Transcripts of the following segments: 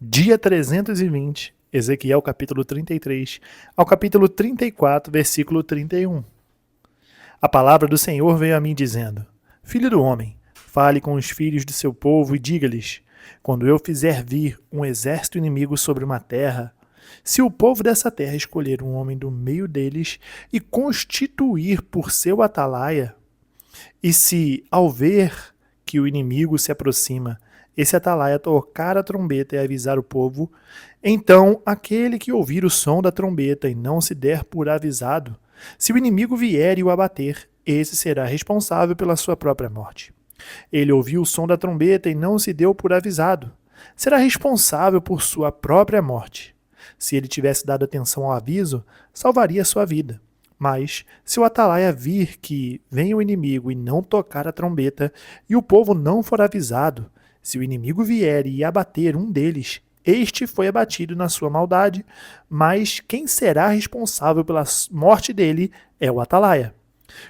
Dia 320, Ezequiel capítulo 33, ao capítulo 34, versículo 31. A palavra do Senhor veio a mim dizendo: Filho do homem, fale com os filhos do seu povo e diga-lhes: quando eu fizer vir um exército inimigo sobre uma terra, se o povo dessa terra escolher um homem do meio deles e constituir por seu atalaia, e se, ao ver que o inimigo se aproxima, esse atalaia tocar a trombeta e avisar o povo, então aquele que ouvir o som da trombeta e não se der por avisado, se o inimigo vier e o abater, esse será responsável pela sua própria morte. Ele ouviu o som da trombeta e não se deu por avisado, será responsável por sua própria morte. Se ele tivesse dado atenção ao aviso, salvaria sua vida. Mas, se o atalaia vir que vem o inimigo e não tocar a trombeta, e o povo não for avisado, se o inimigo vier e abater um deles, este foi abatido na sua maldade, mas quem será responsável pela morte dele é o atalaia.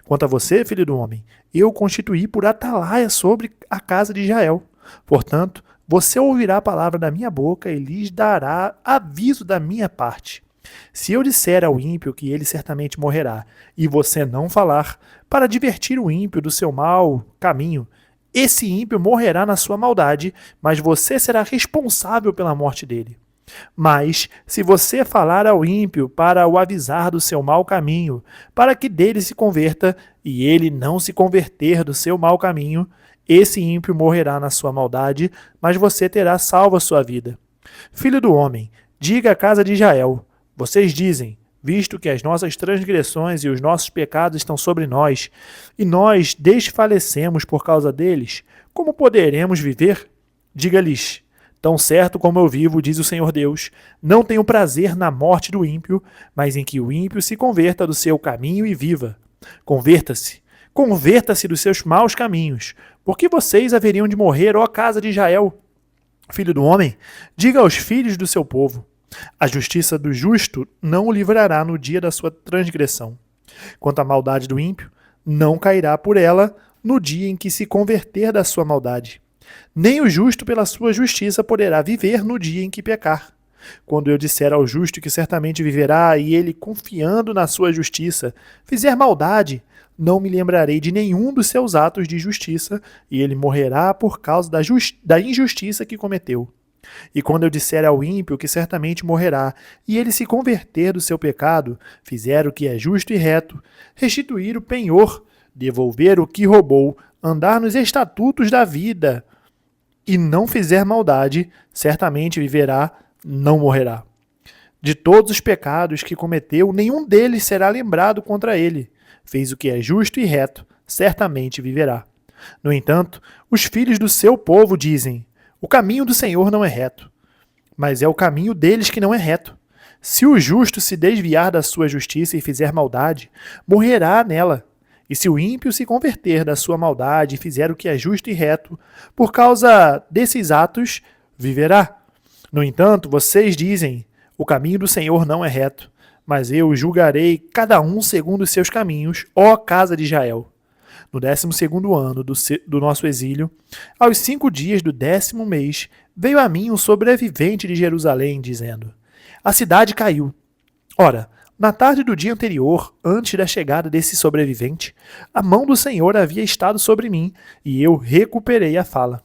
Quanto a você, filho do homem, eu constituí por atalaia sobre a casa de Israel. Portanto, você ouvirá a palavra da minha boca e lhes dará aviso da minha parte. Se eu disser ao ímpio que ele certamente morrerá, e você não falar, para divertir o ímpio do seu mau caminho, esse ímpio morrerá na sua maldade, mas você será responsável pela morte dele. Mas, se você falar ao ímpio para o avisar do seu mau caminho, para que dele se converta, e ele não se converter do seu mau caminho, esse ímpio morrerá na sua maldade, mas você terá salvo a sua vida. Filho do homem, diga à casa de Israel: vocês dizem, visto que as nossas transgressões e os nossos pecados estão sobre nós, e nós desfalecemos por causa deles, como poderemos viver? Diga-lhes: tão certo como eu vivo, diz o Senhor Deus, não tenho prazer na morte do ímpio, mas em que o ímpio se converta do seu caminho e viva. Converta-se dos seus maus caminhos, porque vocês haveriam de morrer, ó casa de Israel. Filho do homem, diga aos filhos do seu povo: a justiça do justo não o livrará no dia da sua transgressão. Quanto à maldade do ímpio, não cairá por ela no dia em que se converter da sua maldade. Nem o justo pela sua justiça poderá viver no dia em que pecar. Quando eu disser ao justo que certamente viverá, e ele, confiando na sua justiça, fizer maldade, não me lembrarei de nenhum dos seus atos de justiça, e ele morrerá por causa da injustiça que cometeu. E quando eu disser ao ímpio que certamente morrerá, e ele se converter do seu pecado, fizer o que é justo e reto, restituir o penhor, devolver o que roubou, andar nos estatutos da vida, e não fizer maldade, certamente viverá, não morrerá. De todos os pecados que cometeu, nenhum deles será lembrado contra ele. Fez o que é justo e reto, certamente viverá. No entanto, os filhos do seu povo dizem: o caminho do Senhor não é reto, mas é o caminho deles que não é reto. Se o justo se desviar da sua justiça e fizer maldade, morrerá nela. E se o ímpio se converter da sua maldade e fizer o que é justo e reto, por causa desses atos, viverá. No entanto, vocês dizem: o caminho do Senhor não é reto, mas eu julgarei cada um segundo os seus caminhos, ó casa de Israel. No 12º ano do nosso exílio, aos 5 dias do 10º mês, veio a mim um sobrevivente de Jerusalém, dizendo: a cidade caiu. Ora, na tarde do dia anterior, antes da chegada desse sobrevivente, a mão do Senhor havia estado sobre mim, e eu recuperei a fala.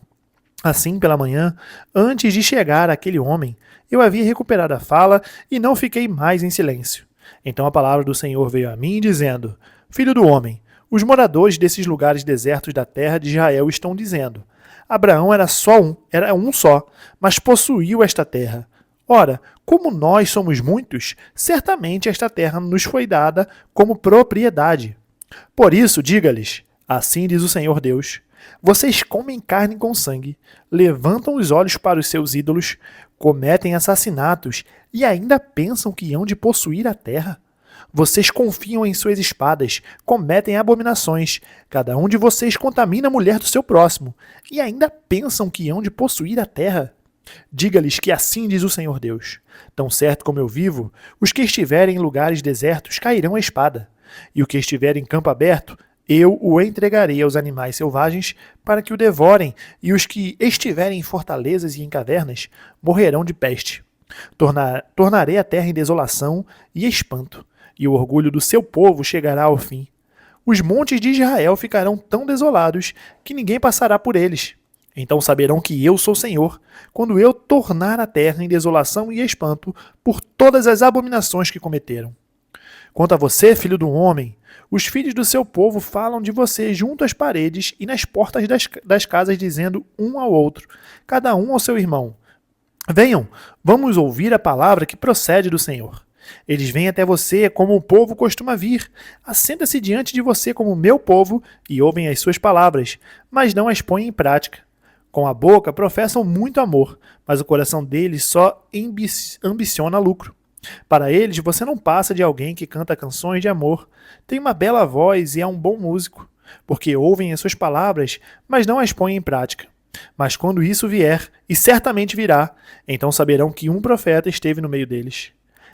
Assim, pela manhã, antes de chegar aquele homem, eu havia recuperado a fala e não fiquei mais em silêncio. Então a palavra do Senhor veio a mim, dizendo: Filho do homem, os moradores desses lugares desertos da terra de Israel estão dizendo: Abraão era um só, mas possuiu esta terra. Ora, como nós somos muitos, certamente esta terra nos foi dada como propriedade. Por isso, diga-lhes: assim diz o Senhor Deus, vocês comem carne com sangue, levantam os olhos para os seus ídolos, cometem assassinatos e ainda pensam que hão de possuir a terra. Vocês confiam em suas espadas, cometem abominações, cada um de vocês contamina a mulher do seu próximo, e ainda pensam que hão de possuir a terra. Diga-lhes que assim diz o Senhor Deus: tão certo como eu vivo, os que estiverem em lugares desertos cairão à espada, e o que estiver em campo aberto, eu o entregarei aos animais selvagens para que o devorem, e os que estiverem em fortalezas e em cavernas morrerão de peste. Tornarei a terra em desolação e espanto, e o orgulho do seu povo chegará ao fim. Os montes de Israel ficarão tão desolados que ninguém passará por eles. Então saberão que eu sou Senhor, quando eu tornar a terra em desolação e espanto por todas as abominações que cometeram. Quanto a você, filho do homem, os filhos do seu povo falam de você junto às paredes e nas portas das casas, dizendo um ao outro, cada um ao seu irmão: venham, vamos ouvir a palavra que procede do Senhor. Eles vêm até você como o povo costuma vir. Assenta-se diante de você como meu povo e ouvem as suas palavras, mas não as põem em prática. Com a boca professam muito amor, mas o coração deles só ambiciona lucro. Para eles, você não passa de alguém que canta canções de amor, tem uma bela voz e é um bom músico, porque ouvem as suas palavras, mas não as põem em prática. Mas quando isso vier, e certamente virá, então saberão que um profeta esteve no meio deles.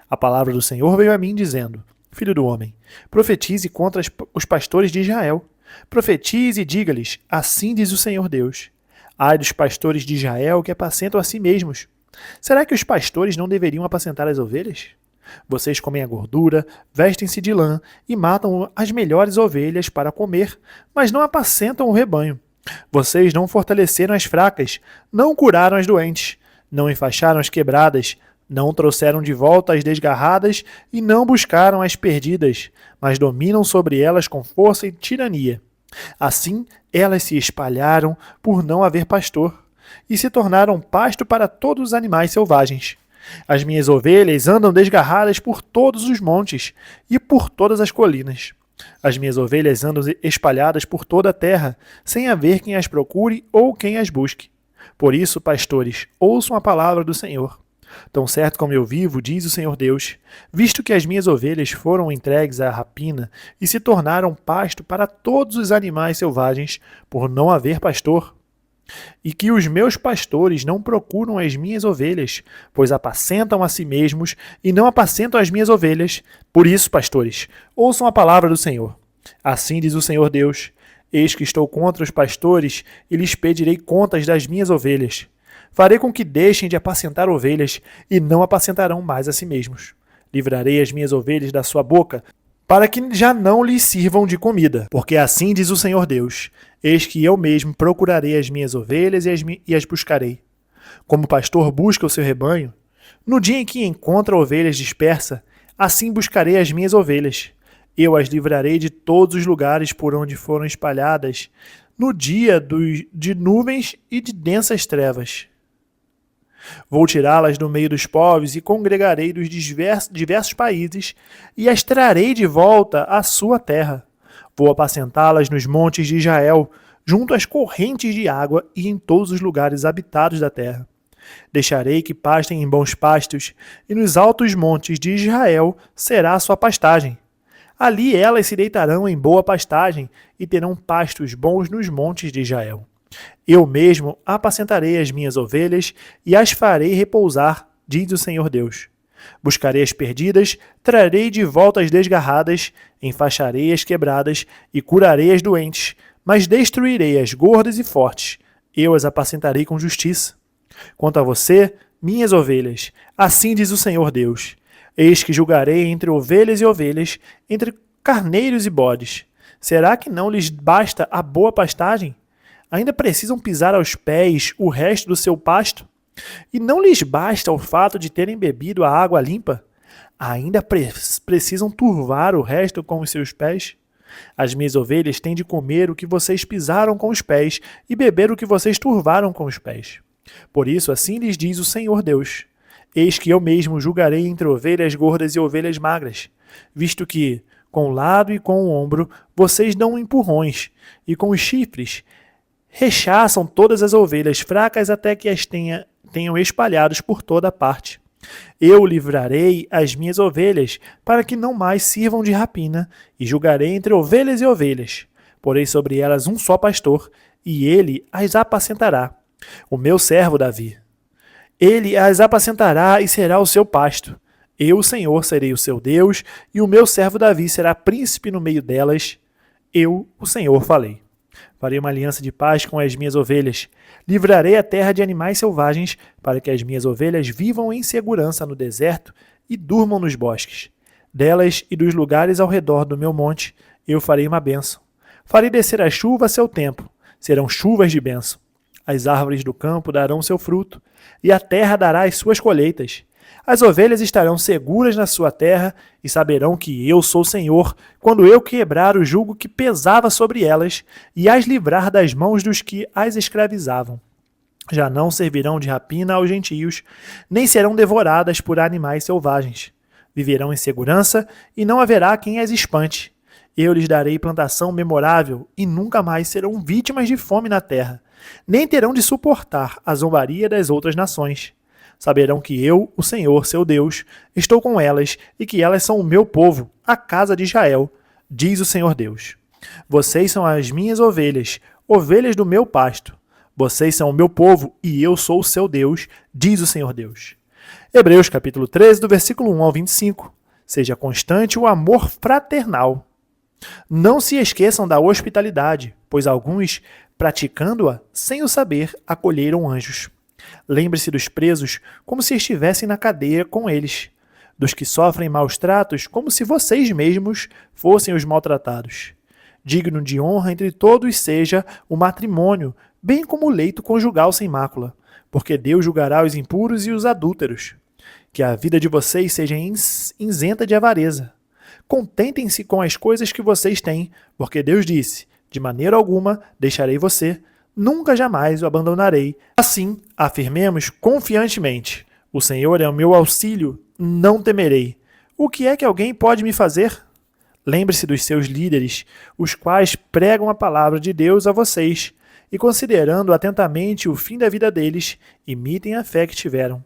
A palavra do Senhor veio a mim dizendo: Filho do homem, profetize contra os pastores de Israel. Profetize e diga-lhes: assim diz o Senhor Deus. Ai dos pastores de Israel que apacentam a si mesmos. Será que os pastores não deveriam apacentar as ovelhas? Vocês comem a gordura, vestem-se de lã e matam as melhores ovelhas para comer, mas não apacentam o rebanho. Vocês não fortaleceram as fracas, não curaram as doentes, não enfaixaram as quebradas, não trouxeram de volta as desgarradas e não buscaram as perdidas, mas dominam sobre elas com força e tirania. Assim, elas se espalharam por não haver pastor e se tornaram pasto para todos os animais selvagens. As minhas ovelhas andam desgarradas por todos os montes e por todas as colinas. As minhas ovelhas andam espalhadas por toda a terra, sem haver quem as procure ou quem as busque. Por isso, pastores, ouçam a palavra do Senhor. Tão certo como eu vivo, diz o Senhor Deus, visto que as minhas ovelhas foram entregues à rapina e se tornaram pasto para todos os animais selvagens, por não haver pastor, e que os meus pastores não procuram as minhas ovelhas, pois apacentam a si mesmos e não apacentam as minhas ovelhas. Por isso, pastores, ouçam a palavra do Senhor. Assim diz o Senhor Deus: eis que estou contra os pastores e lhes pedirei contas das minhas ovelhas. Farei com que deixem de apacentar ovelhas e não apacentarão mais a si mesmos. Livrarei as minhas ovelhas da sua boca, para que já não lhes sirvam de comida. Porque assim diz o Senhor Deus: eis que eu mesmo procurarei as minhas ovelhas e as buscarei. Como o pastor busca o seu rebanho, no dia em que encontra ovelhas dispersas, assim buscarei as minhas ovelhas. Eu as livrarei de todos os lugares por onde foram espalhadas, no dia de nuvens e de densas trevas. Vou tirá-las do meio dos povos e congregarei dos diversos países e as trarei de volta à sua terra. Vou apacentá-las nos montes de Israel, junto às correntes de água e em todos os lugares habitados da terra. Deixarei que pastem em bons pastos, e nos altos montes de Israel será a sua pastagem. Ali elas se deitarão em boa pastagem e terão pastos bons nos montes de Israel. Eu mesmo apacentarei as minhas ovelhas e as farei repousar, diz o Senhor Deus. Buscarei as perdidas, trarei de volta as desgarradas, enfaixarei as quebradas e curarei as doentes, mas destruirei as gordas e fortes. Eu as apacentarei com justiça. Quanto a você, minhas ovelhas, assim diz o Senhor Deus: eis que julgarei entre ovelhas, entre carneiros e bodes. Será que não lhes basta a boa pastagem? Ainda precisam pisar aos pés o resto do seu pasto? E não lhes basta o fato de terem bebido a água limpa? Ainda precisam turvar o resto com os seus pés? As minhas ovelhas têm de comer o que vocês pisaram com os pés e beber o que vocês turvaram com os pés. Por isso, assim lhes diz o Senhor Deus: eis que eu mesmo julgarei entre ovelhas gordas e ovelhas magras, visto que, com o lado e com o ombro, vocês dão empurrões, e com os chifres rechaçam todas as ovelhas fracas até que as tenham espalhados por toda parte. Eu livrarei as minhas ovelhas para que não mais sirvam de rapina, e julgarei entre ovelhas e ovelhas. Porei sobre elas um só pastor, e ele as apacentará, o meu servo Davi. Ele as apacentará e será o seu pasto. Eu, o Senhor, serei o seu Deus, e o meu servo Davi será príncipe no meio delas. Eu, o Senhor, falei. Farei uma aliança de paz com as minhas ovelhas. Livrarei a terra de animais selvagens, para que as minhas ovelhas vivam em segurança no deserto e durmam nos bosques. Delas e dos lugares ao redor do meu monte, eu farei uma bênção. Farei descer a chuva a seu tempo. Serão chuvas de bênção. As árvores do campo darão seu fruto, e a terra dará as suas colheitas. As ovelhas estarão seguras na sua terra e saberão que eu sou o Senhor, quando eu quebrar o jugo que pesava sobre elas e as livrar das mãos dos que as escravizavam. Já não servirão de rapina aos gentios, nem serão devoradas por animais selvagens. Viverão em segurança e não haverá quem as espante. Eu lhes darei plantação memorável e nunca mais serão vítimas de fome na terra, nem terão de suportar a zombaria das outras nações. Saberão que eu, o Senhor, seu Deus, estou com elas e que elas são o meu povo, a casa de Israel, diz o Senhor Deus. Vocês são as minhas ovelhas, ovelhas do meu pasto. Vocês são o meu povo e eu sou o seu Deus, diz o Senhor Deus. Hebreus capítulo 13, do versículo 1 ao 25. Seja constante o amor fraternal. Não se esqueçam da hospitalidade, pois alguns, praticando-a sem o saber, acolheram anjos. Lembre-se dos presos como se estivessem na cadeia com eles, dos que sofrem maus tratos como se vocês mesmos fossem os maltratados. Digno de honra entre todos seja o matrimônio, bem como o leito conjugal sem mácula, porque Deus julgará os impuros e os adúlteros. Que a vida de vocês seja isenta de avareza. Contentem-se com as coisas que vocês têm, porque Deus disse, de maneira alguma deixarei você, nunca jamais o abandonarei. Assim, afirmemos confiantemente, o Senhor é o meu auxílio, não temerei. O que é que alguém pode me fazer? Lembre-se dos seus líderes, os quais pregam a palavra de Deus a vocês, e considerando atentamente o fim da vida deles, imitem a fé que tiveram.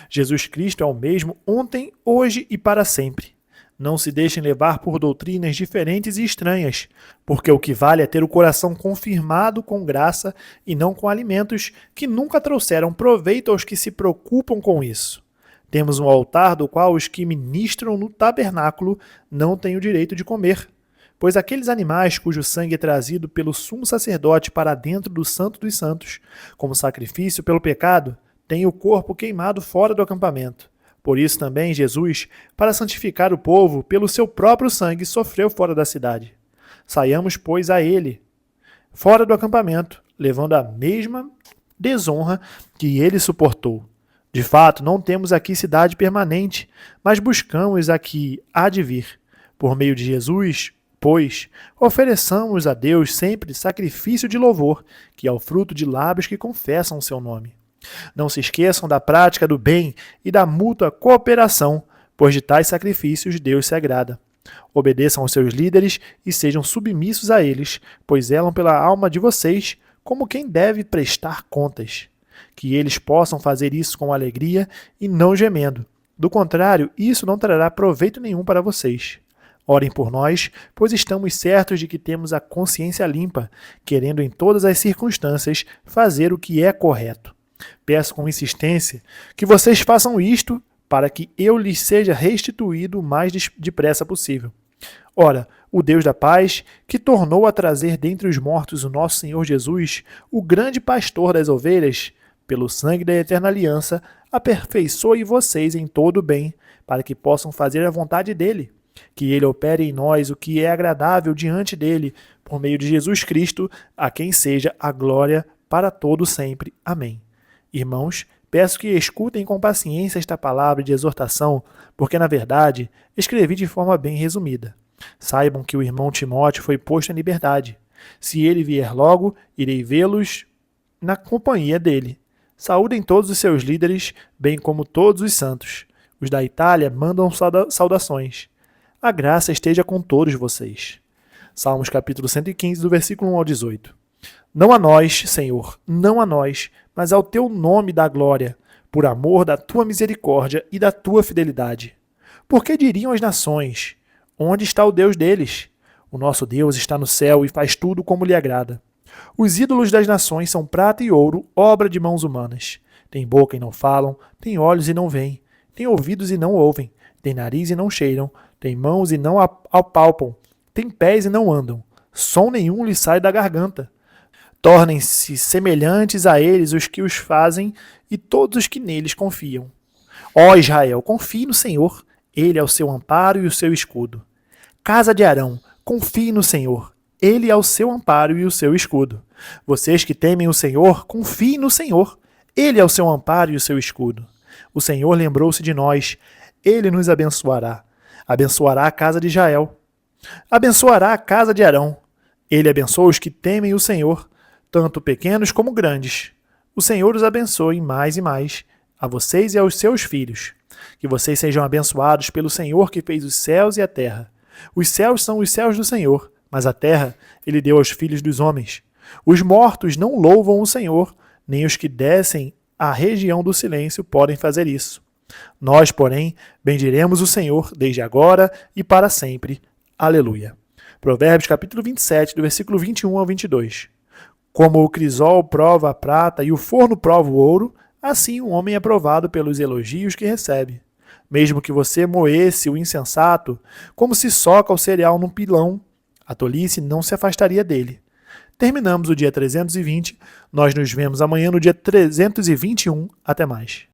Jesus Cristo é o mesmo ontem, hoje e para sempre. Não se deixem levar por doutrinas diferentes e estranhas, porque o que vale é ter o coração confirmado com graça e não com alimentos que nunca trouxeram proveito aos que se preocupam com isso. Temos um altar do qual os que ministram no tabernáculo não têm o direito de comer, pois aqueles animais cujo sangue é trazido pelo sumo sacerdote para dentro do Santo dos Santos, como sacrifício pelo pecado, têm o corpo queimado fora do acampamento. Por isso também Jesus, para santificar o povo, pelo seu próprio sangue, sofreu fora da cidade. Saiamos, pois, a ele, fora do acampamento, levando a mesma desonra que ele suportou. De fato, não temos aqui cidade permanente, mas buscamos a que há de vir. Por meio de Jesus, pois, ofereçamos a Deus sempre sacrifício de louvor, que é o fruto de lábios que confessam o seu nome. Não se esqueçam da prática do bem e da mútua cooperação, pois de tais sacrifícios Deus se agrada. Obedeçam aos seus líderes e sejam submissos a eles, pois zelam pela alma de vocês como quem deve prestar contas. Que eles possam fazer isso com alegria e não gemendo. Do contrário, isso não trará proveito nenhum para vocês. Orem por nós, pois estamos certos de que temos a consciência limpa, querendo em todas as circunstâncias fazer o que é correto. Peço com insistência que vocês façam isto para que eu lhes seja restituído o mais depressa possível. Ora, o Deus da paz, que tornou a trazer dentre os mortos o nosso Senhor Jesus, o grande pastor das ovelhas, pelo sangue da eterna aliança, aperfeiçoe vocês em todo o bem, para que possam fazer a vontade dele. Que ele opere em nós o que é agradável diante dele, por meio de Jesus Cristo, a quem seja a glória para todo sempre. Amém. Irmãos, peço que escutem com paciência esta palavra de exortação, porque, na verdade, escrevi de forma bem resumida. Saibam que o irmão Timóteo foi posto em liberdade. Se ele vier logo, irei vê-los na companhia dele. Saúdem todos os seus líderes, bem como todos os santos. Os da Itália mandam saudações. A graça esteja com todos vocês. Salmos capítulo 115, do versículo 1 ao 18. Não a nós, Senhor, não a nós, mas ao teu nome dá glória, por amor da tua misericórdia e da tua fidelidade. Por que diriam as nações, onde está o Deus deles? O nosso Deus está no céu e faz tudo como lhe agrada. Os ídolos das nações são prata e ouro, obra de mãos humanas. Têm boca e não falam, têm olhos e não veem, têm ouvidos e não ouvem, têm nariz e não cheiram, têm mãos e não apalpam, têm pés e não andam. som nenhum lhes sai da garganta. Tornem-se semelhantes a eles os que os fazem e todos os que neles confiam. Ó Israel, confie no Senhor, ele é o seu amparo e o seu escudo. Casa de Arão, confie no Senhor, ele é o seu amparo e o seu escudo. Vocês que temem o Senhor, confiem no Senhor, ele é o seu amparo e o seu escudo. O Senhor lembrou-se de nós, ele nos abençoará. Abençoará a casa de Israel. Abençoará a casa de Arão. Ele abençoa os que temem o Senhor, tanto pequenos como grandes. O Senhor os abençoe mais e mais, a vocês e aos seus filhos. Que vocês sejam abençoados pelo Senhor que fez os céus e a terra. Os céus são os céus do Senhor, mas a terra ele deu aos filhos dos homens. Os mortos não louvam o Senhor, nem os que descem à região do silêncio podem fazer isso. Nós, porém, bendiremos o Senhor desde agora e para sempre. Aleluia. Provérbios capítulo 27, do versículo 21 ao 22. Como o crisol prova a prata e o forno prova o ouro, assim o homem é provado pelos elogios que recebe. Mesmo que você moesse o insensato, como se soca o cereal num pilão, a tolice não se afastaria dele. Terminamos o dia 320, nós nos vemos amanhã no dia 321. Até mais.